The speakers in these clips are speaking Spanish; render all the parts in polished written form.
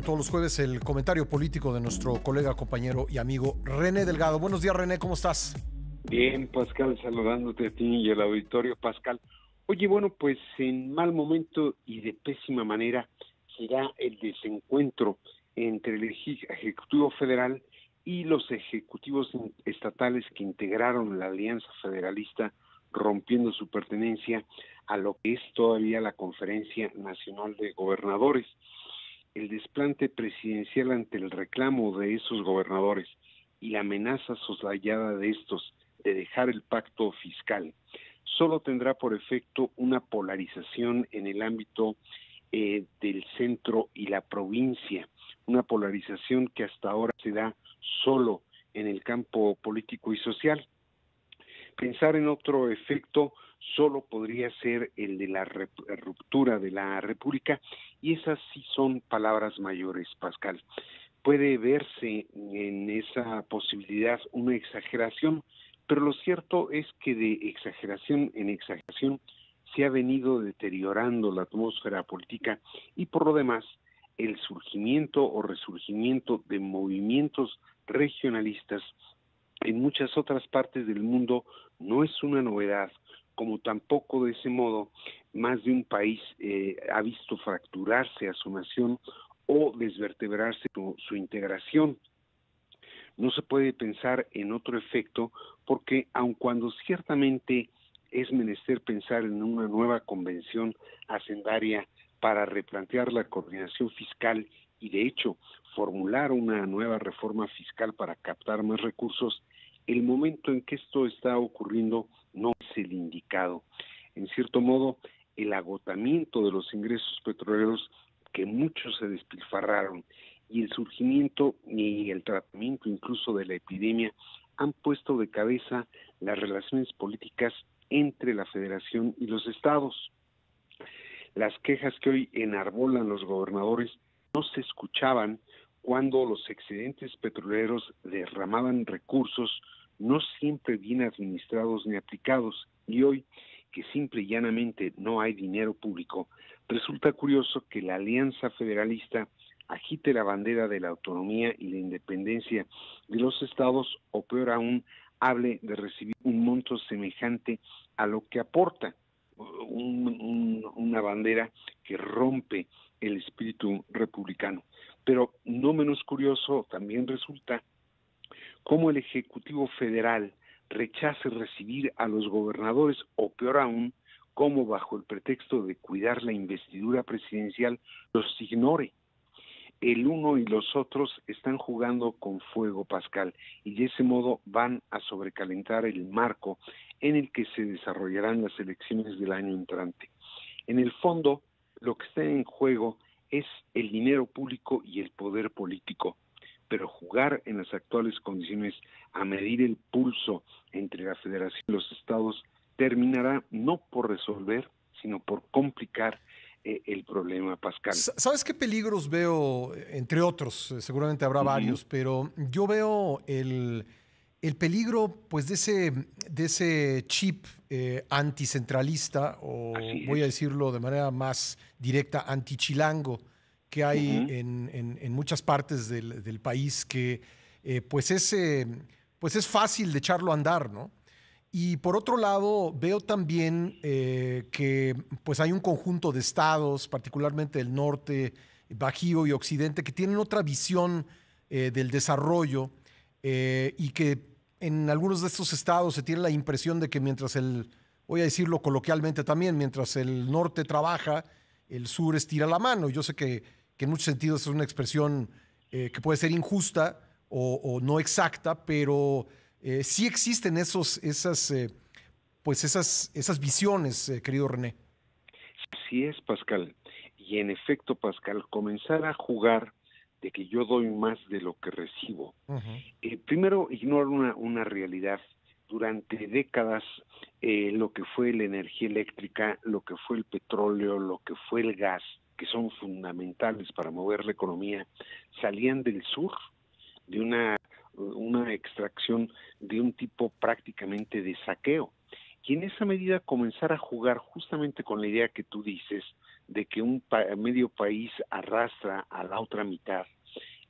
como todos los jueves, el comentario político de nuestro colega, compañero y amigo René Delgado. Buenos días, René, ¿cómo estás? Bien, Pascal, saludándote a ti y al auditorio, Pascal. Oye, bueno, pues en mal momento y de pésima manera será el desencuentro entre el Ejecutivo Federal y los ejecutivos estatales que integraron la Alianza Federalista, rompiendo su pertenencia a lo que es todavía la Conferencia Nacional de Gobernadores. El desplante presidencial ante el reclamo de esos gobernadores y la amenaza soslayada de estos de dejar el pacto fiscal solo tendrá por efecto una polarización en el ámbito del centro y la provincia, una polarización que hasta ahora se da solo en el campo político y social. Pensar en otro efecto solo podría ser el de la ruptura de la República, y esas sí son palabras mayores, Pascal. Puede verse en esa posibilidad una exageración, pero lo cierto es que de exageración en exageración se ha venido deteriorando la atmósfera política, y por lo demás el surgimiento o resurgimiento de movimientos regionalistas en muchas otras partes del mundo no es una novedad, como tampoco de ese modo más de un país ha visto fracturarse a su nación o desvertebrarse su integración. No se puede pensar en otro efecto porque, aun cuando ciertamente es menester pensar en una nueva convención hacendaria para replantear la coordinación fiscal y, de hecho, formular una nueva reforma fiscal para captar más recursos, el momento en que esto está ocurriendo no es el indicado. En cierto modo, el agotamiento de los ingresos petroleros, que muchos se despilfarraron, y el surgimiento y el tratamiento incluso de la epidemia han puesto de cabeza las relaciones políticas entre la Federación y los estados. Las quejas que hoy enarbolan los gobernadores no se escuchaban cuando los excedentes petroleros derramaban recursos no siempre bien administrados ni aplicados, y hoy, que simple y llanamente no hay dinero público, resulta curioso que la Alianza Federalista agite la bandera de la autonomía y la independencia de los estados, o peor aún, hable de recibir un monto semejante a lo que aporta, una bandera que rompe el espíritu republicano. Pero no menos curioso también resulta cómo el Ejecutivo Federal rechace recibir a los gobernadores, o peor aún, cómo bajo el pretexto de cuidar la investidura presidencial los ignore. El uno y los otros están jugando con fuego, Pascal, y de ese modo van a sobrecalentar el marco en el que se desarrollarán las elecciones del año entrante. En el fondo, lo que está en juego es el dinero público y el poder político, pero jugar en las actuales condiciones a medir el pulso entre la Federación y los estados terminará no por resolver, sino por complicar el problema, Pascal. ¿Sabes qué peligros veo? Entre otros, seguramente habrá varios, pero yo veo el peligro pues de ese chip anticentralista, o Así es. voy a decirlo de manera más directa, antichilango, que hay en muchas partes del país, que pues es fácil de echarlo a andar, ¿no? Y por otro lado, veo también que pues hay un conjunto de estados, particularmente el norte, Bajío y Occidente, que tienen otra visión del desarrollo, y que en algunos de estos estados se tiene la impresión de que voy a decirlo coloquialmente también, mientras el norte trabaja, el sur estira la mano. Yo sé que en muchos sentidos es una expresión que puede ser injusta o no exacta, pero sí existen esas visiones, querido René. Así es, Pascal. Y en efecto, Pascal, comenzar a jugar de que yo doy más de lo que recibo. Uh-huh. Primero, ignoro una realidad. Durante décadas, lo que fue la energía eléctrica, lo que fue el petróleo, lo que fue el gas, que son fundamentales para mover la economía, salían del sur, de una extracción de un tipo prácticamente de saqueo. Y en esa medida comenzar a jugar justamente con la idea que tú dices de que medio país arrastra a la otra mitad,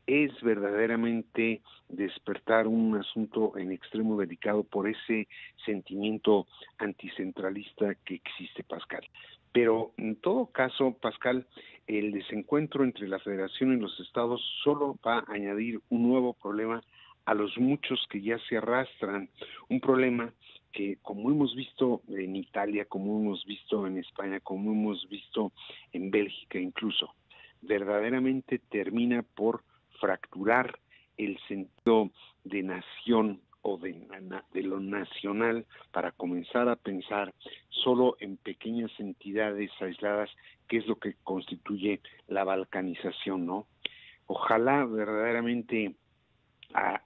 es verdaderamente despertar un asunto en extremo delicado por ese sentimiento anticentralista que existe, Pascal. Pero en todo caso, Pascal, el desencuentro entre la Federación y los estados solo va a añadir un nuevo problema a los muchos que ya se arrastran, un problema que, como hemos visto en Italia, como hemos visto en España, como hemos visto en Bélgica incluso, verdaderamente termina por fracturar el sentido de nación o de lo nacional para comenzar a pensar solo en pequeñas entidades aisladas, que es lo que constituye la balcanización, ¿no? Ojalá verdaderamente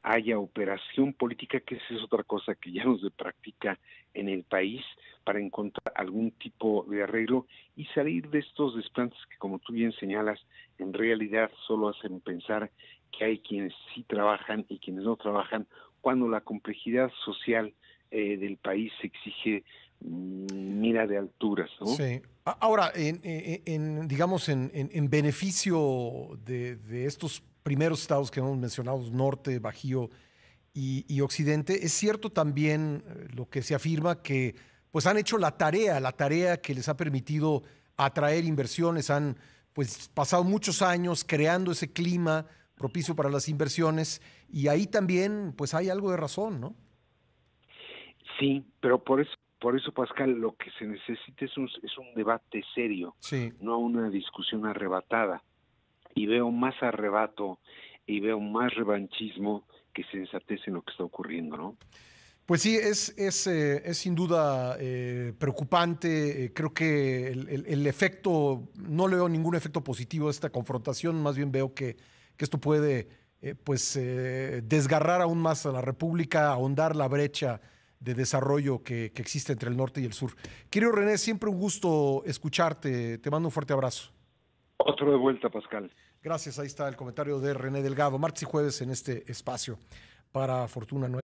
haya operación política, que esa es otra cosa que ya no se practica en el país, para encontrar algún tipo de arreglo y salir de estos desplantes que, como tú bien señalas, en realidad solo hacen pensar que hay quienes sí trabajan y quienes no trabajan, cuando la complejidad social del país exige mira de alturas, ¿no? Sí. Ahora, digamos, en beneficio de estos primeros estados que hemos mencionado, norte, Bajío y occidente, es cierto también lo que se afirma que pues han hecho la tarea que les ha permitido atraer inversiones, han pues pasado muchos años creando ese clima propicio para las inversiones y ahí también pues hay algo de razón, ¿no? Sí, pero por eso, Pascal, lo que se necesita es un debate serio, Sí. no una discusión arrebatada. Y veo más arrebato y veo más revanchismo que sensatez en lo que está ocurriendo, ¿no? Pues sí, es sin duda preocupante. Creo que el efecto, no le veo ningún efecto positivo a esta confrontación, más bien veo que esto puede desgarrar aún más a la República, ahondar la brecha de desarrollo que existe entre el norte y el sur. Querido René, siempre un gusto escucharte. Te mando un fuerte abrazo. Otro de vuelta, Pascal. Gracias, ahí está el comentario de René Delgado, martes y jueves en este espacio para Fortuna Nueva.